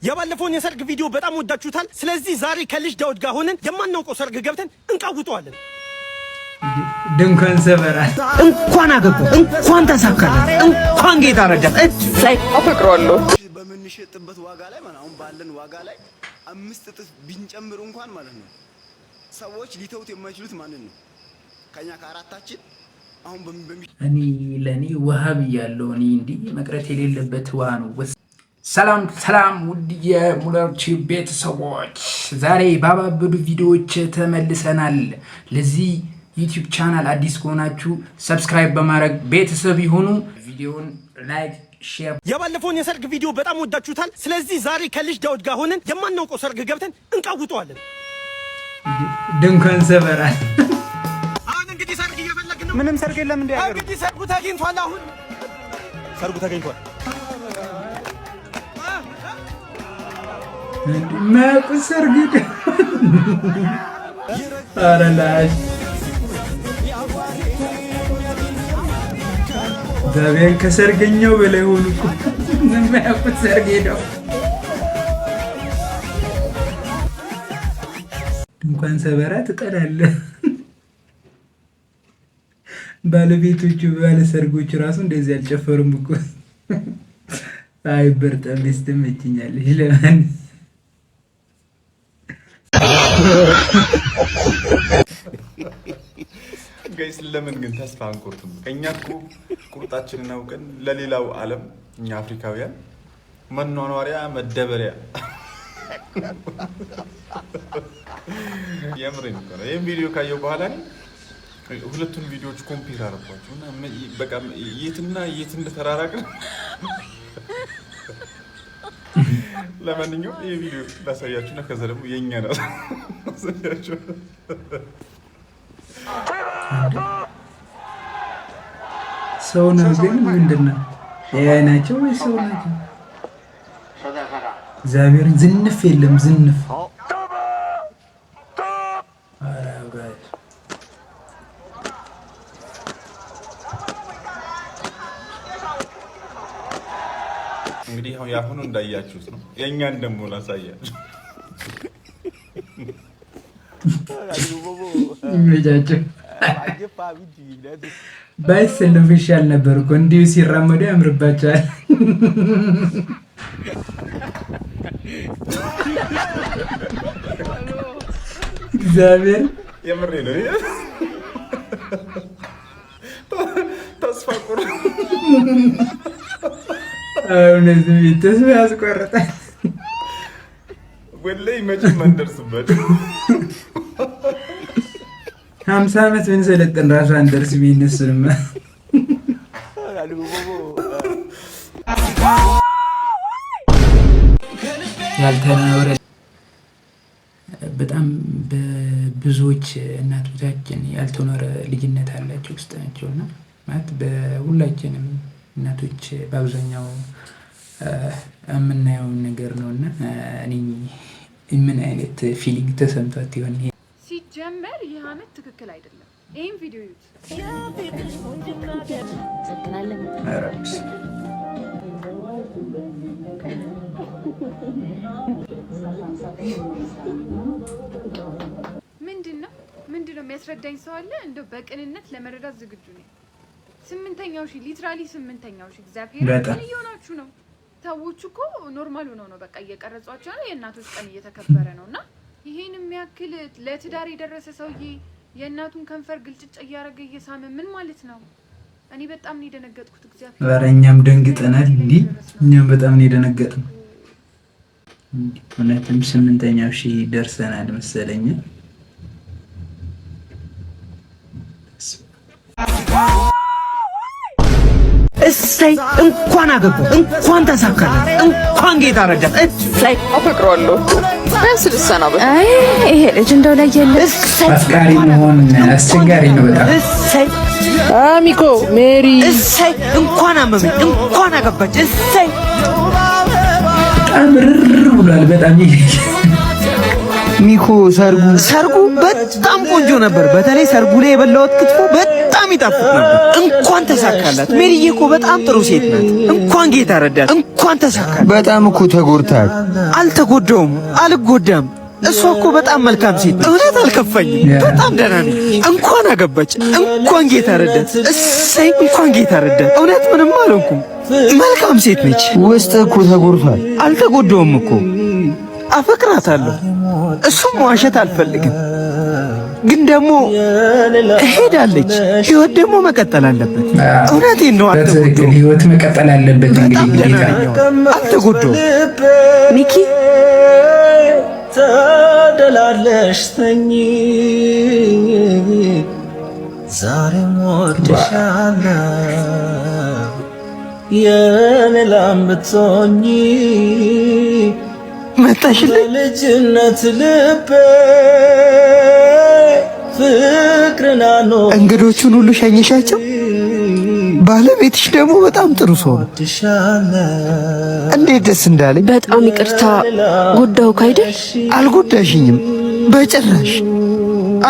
የባለፈውን የሰርግ ቪዲዮ በጣም ወዳችሁታል። ስለዚህ ዛሬ ከልጅ ዳውድ ጋር ሆነን የማናውቀው ሰርግ ገብተን እንቃውጠዋለን። ድንኳን ሰበራ እንኳን አገባ፣ እንኳን ተሳካለት፣ እንኳን ጌታ ረዳት። እሰይ አፈቅረዋለሁ። በምንሸጥበት ዋጋ ላይ ማለት አሁን ባለን ዋጋ ላይ 5 እጥፍ ቢንጨምሩ እንኳን ማለት ነው ሰዎች ሊተውት የማይችሉት ማንን ነው? ከኛ ከአራታችን አሁን እኔ ለኔ ወሃብ ያለው እኔ እንዲ መቅረት የሌለበት ውሃ ነው። ሰላም ሰላም ውድ የሙለርቺ ቤተሰቦች፣ ዛሬ ባባበዱ ቪዲዮዎች ተመልሰናል። ለዚህ ዩቲዩብ ቻናል አዲስ ከሆናችሁ ሰብስክራይብ በማድረግ ቤተሰብ ይሁኑ። ቪዲዮውን ላይክ ሼር። የባለፈውን የሰርግ ቪዲዮ በጣም ወዳችሁታል። ስለዚህ ዛሬ ከልጅ ዳውድ ጋር ሆነን የማናውቀው ሰርግ ገብተን እንቃውጠዋለን። ድንኳን ሰበራ አሁን እንግዲህ ሰርግ እየፈለግን ነው። ምንም ሰርግ የለም እንዴ? ያገሩ እንግዲህ ሰርጉ ተገኝቷል። አሁን ሰርጉ ተገኝቷል። ማቁ ሰርግ አረላሽ ዛሬን ከሰርገኛው በላይ ሆኑ እኮ ማቁ ሰርግ ሄደው እንኳን ሰበራ ትጠላለህ። ባለቤቶቹ ባለ ሰርጎች ራሱ እንደዚህ አልጨፈሩም እኮ። አይ በርጣም ደስተመችኛለሽ ለማን ጋይስ ለምን ግን ተስፋ አንቆርጥም? እኛ እኮ ቁርጣችንን አውቀን ለሌላው ዓለም እኛ አፍሪካውያን መኗኗሪያ መደበሪያ የምሬን እኮ ነው። ይሄን ቪዲዮ ካየው በኋላ ሁለቱን ቪዲዮዎች ኮምፔር አደረኳቸው እና በቃ የትና የት እንደተራራቅን። ለማንኛውም ይሄ ቪዲዮ ላሳያችሁና ከዛ ደግሞ የኛ ነው ላሳያችሁ። ሰው ነው ግን ምንድነው የአይናቸው ወይ ሰው ናቸው? እግዚአብሔርን ዝንፍ የለም ዝንፍ። እንግዲህ አሁን ያሁኑ እንዳያችሁት ነው። የኛን ደግሞ ላሳያችሁ። ይመጫቸው ባይሰለፍ ይሻል ነበር እኮ እንዲሁ ሲራመዱ ያምርባቸዋል። እግዚአብሔር የምሬ ነው። ተስፋ ቁር እነዚህ ተስፋ ያስቆርጣል። ወላሂ መቼም አንደርስበት። 50 ዓመት ምን ሰለጠን ራሱ አንደርስ ቢነስልማ ያልተናወረ በጣም በብዙዎች እናቶቻችን ያልተኖረ ልጅነት አላቸው ውስጣቸውና ማለት በሁላችንም እናቶች በአብዛኛው የምናየው ነገር ነውና እኔ ምን አይነት ፊሊንግ ተሰምቷት ይሆን? ሲጀመር ይህ አመት ትክክል አይደለም። ይሄን ቪዲዮ ይዩት። ምንድነው የሚያስረዳኝ ሰው አለ? እንደው በቅንነት ለመረዳት ዝግጁ ነኝ። 8ኛው ሺህ ሊትራሊ 8ኛው ሺህ እግዚአብሔር ምን እየሆናችሁ ነው? ሰዎች እኮ ኖርማል ሆነው ነው በቃ እየቀረጿቸው ነው። የእናቶች ቀን እየተከበረ ነውና ይሄን የሚያክል ለትዳር የደረሰ ሰውዬ የእናቱን ከንፈር ግልጭጭ እያደረገ እየሳመ ምን ማለት ነው? እኔ በጣም ነው የደነገጥኩት። እግዚአብሔር ወራኛም ደንግጠናል። እንዴ እኛም በጣም ነው የደነገጥነው። እውነትም 8ኛው ሺህ ደርሰናል መሰለኝ። እሰይ እንኳን አገባ፣ እንኳን ተሳካለት፣ እንኳን ጌታ ረዳት። እሰይ አፈቅረዋለሁ። ስለሰናበት ይሄ ልጅ እንደው ላይ የለ። እሰይ አፍቃሪ መሆን አስቸጋሪ ነው በጣም። እሰይ አሚኮ ሜሪ እሰይ እንኳን አመመኝ፣ እንኳን አገባች። እሰይ በጣም ርር ብሏል በጣም። ሚኮ ሰርጉ በጣም ቆንጆ ነበር። በተለይ ሰርጉ ላይ የበላሁት ክትፎ በጣም በጣም ይጣፍጥ ነበር። እንኳን ተሳካላት። ሜሪዬ እኮ በጣም ጥሩ ሴት ናት። እንኳን ጌታ ረዳት። እንኳን ተሳካላት። በጣም እኮ ተጎድታል። አልተጎዳውም፣ አልጎዳም። እሷ እኮ በጣም መልካም ሴት ናት። እውነት አልከፋኝም። በጣም ደህና ነኝ። እንኳን አገባች። እንኳን ጌታ ረዳት። እሰይ እንኳን ጌታ ረዳት። እውነት ምንም አልሆንኩም። መልካም ሴት ነች። ውስጥ እኮ ተጎድቷል። አልተጎዳውም እኮ አፈቅራታለሁ። እሱም መዋሸት አልፈልግም፣ ግን ደግሞ ሄዳለች። ህይወት ደግሞ መቀጠል አለበት። እውነቴን ነው። አልተጎዳውም። ህይወት መቀጠል አለበት። እንግዲህ አልተጎዳውም። ሚኪ ተደላለሽ ተኝ ዛሬም ወድሻለሁ የኔላም ብትሆኚ መጣሽልኝ ልጅነት ልቤ ፍቅርና ነው። እንግዶቹን ሁሉ ሸኝሻቸው። ባለቤትሽ ደግሞ በጣም ጥሩ ሰው ነው። እንዴት ደስ እንዳለኝ። በጣም ይቅርታ ጎዳው ካይደል? አልጎዳሽኝም በጭራሽ።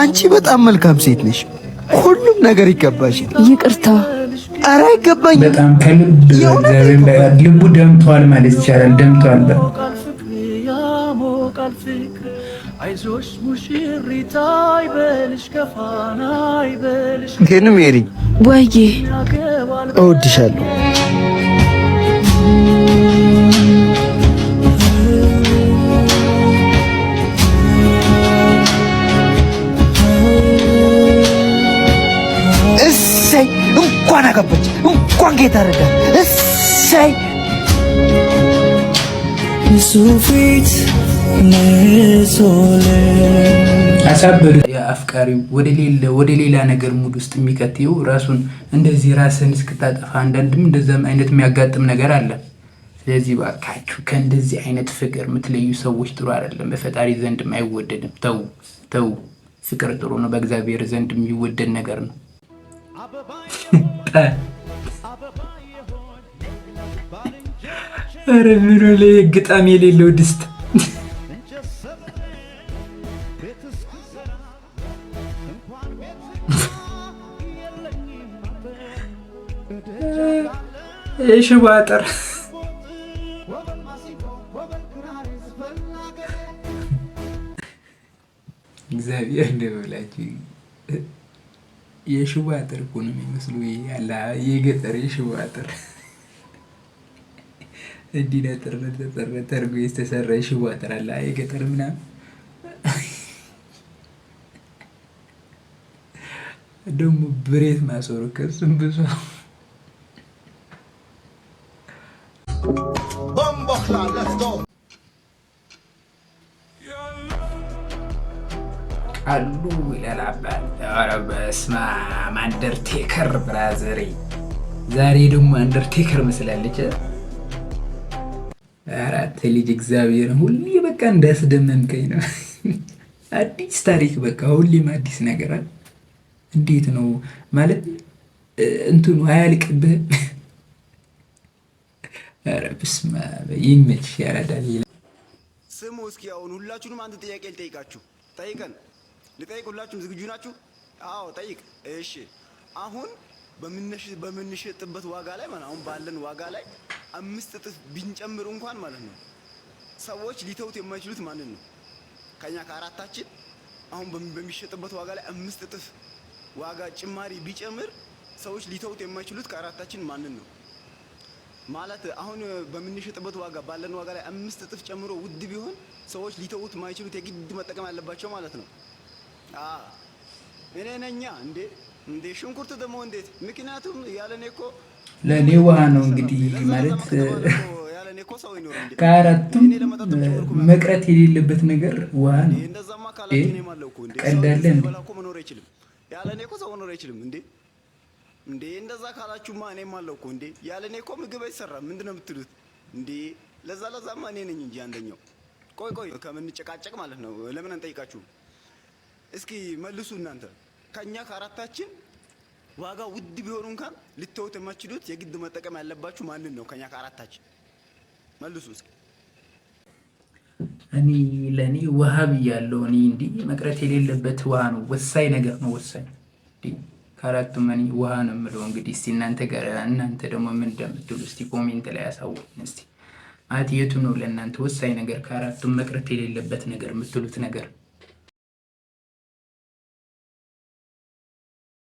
አንቺ በጣም መልካም ሴት ነሽ። ሁሉም ነገር ይገባሻል። ይቅርታ። ኧረ አይገባኝም። በጣም ከልብ እግዚአብሔር ልቡ ደምቷል ማለት ይቻላል። ደምቷል። አይዞሽ ሙሽሪት አይበልሽ ከፋና አይበልሽ። ግን ሜሪ ወይዬ እወድሻለሁ። እሰይ እንኳን አገባች። እንኳን ጌታ ረዳት። እሰይ ሱፊት አሳበዱ። የአፍቃሪው ወደ ሌላ ነገር ሙድ ውስጥ የሚከተው ራሱን እንደዚህ ራስን እስክታጠፋ አንዳንድም እንደዛም አይነት የሚያጋጥም ነገር አለ። ስለዚህ ባካችሁ ከእንደዚህ አይነት ፍቅር የምትለዩ ሰዎች ጥሩ አይደለም። በፈጣሪ ዘንድም አይወደድም። ተው። ፍቅር ጥሩ ነው፣ በእግዚአብሔር ዘንድ የሚወደድ ነገር ነው። ኧረ ምን ላይ ግጣም የሌለው ድስት የሽቦ አጥር እግዚአብሔር እንደበላችሁ የሽቦ አጥር እኮ ነው የሚመስሉ ያላ የገጠር የሽቦ አጥር እንዲህ ነጥር ተርጎ የተሰራ የሽቦ አጥር አለ የገጠር ምናምን ደግሞ ብሬት ማሰሩ ከሱም ብዙ አሉ ይላላባል። ኧረ በስመ አብ አንደርቴከር ብራዘሬ፣ ዛሬ ደግሞ አንደርቴከር መስላለች። አራት ልጅ እግዚአብሔር ሁሌ በቃ እንዳስደመምከኝ ነው። አዲስ ታሪክ በቃ ሁሌም አዲስ ነገር አለ። እንዴት ነው ማለት እንትኑ አያልቅብህም። ኧረ በስመ አብ ይመችሽ ያራዳል። ስሙ እስኪ አሁን ሁላችሁንም አንድ ጥያቄ ልጠይቃችሁ። ጠይቀን ልጠይቅ። ሁላችሁም ዝግጁ ናችሁ? አዎ ጠይቅ። እሺ አሁን በምንሸጥበት ዋጋ ላይ ማለት አሁን ባለን ዋጋ ላይ 5 እጥፍ ቢንጨምር እንኳን ማለት ነው ሰዎች ሊተውት የማይችሉት ማንን ነው? ከኛ ከአራታችን አሁን በሚሸጥበት ዋጋ ላይ 5 እጥፍ ዋጋ ጭማሪ ቢጨምር ሰዎች ሊተውት የማይችሉት ከአራታችን ማንን ነው? ማለት አሁን በምንሸጥበት ዋጋ ባለን ዋጋ ላይ 5 እጥፍ ጨምሮ ውድ ቢሆን ሰዎች ሊተውት የማይችሉት የግድ መጠቀም ያለባቸው ማለት ነው። እኔ ነኛ እንዴ ሽንኩርት ደግሞ እንዴት? ምክንያቱም ያለኔ እኮ ለኔ ውሃ ነው እንግዲህ ማለት ያለኔ እኮ ሰው ይኖር እንዴ? ከአራቱም መቅረት የሌለበት ነገር ውሃ ነው። እንደዛማ ካላችሁ እኔ ማለው እኮ እንዴ ቀዳለ እንዴ እኮ መኖር አይችልም። ያለኔ እኮ ሰው መኖር አይችልም እንዴ እንደዛ ካላችሁማ እኔ ማለው እኮ እንዴ ያለኔ እኮ ምግብ አይሰራም። ምንድነው የምትሉት እንዴ? ለዛማ እኔ ነኝ እንጂ አንደኛው። ቆይ ከምንጨቃጨቅ ማለት ነው ለምን አንጠይቃችሁ? እስኪ መልሱ እናንተ። ከኛ ከአራታችን ዋጋ ውድ ቢሆኑ እንኳን ልትተውት የማትችሉት የግድ መጠቀም ያለባችሁ ማንን ነው? ከኛ ከአራታችን መልሱ እስኪ። ለኔ ውሃ ብያለሁ። እኔ እንዲህ መቅረት የሌለበት ውሃ ነው። ወሳኝ ነገር ነው። ወሳኝ ከአራቱም እኔ ውሃ ነው የምለው። እንግዲህ እስቲ እናንተ ደግሞ ምን እንደምትሉ እስቲ ኮሜንት ላይ ያሳውቁኝ። እስቲ የቱ ነው ለእናንተ ወሳኝ ነገር ከአራቱም መቅረት የሌለበት ነገር የምትሉት ነገር?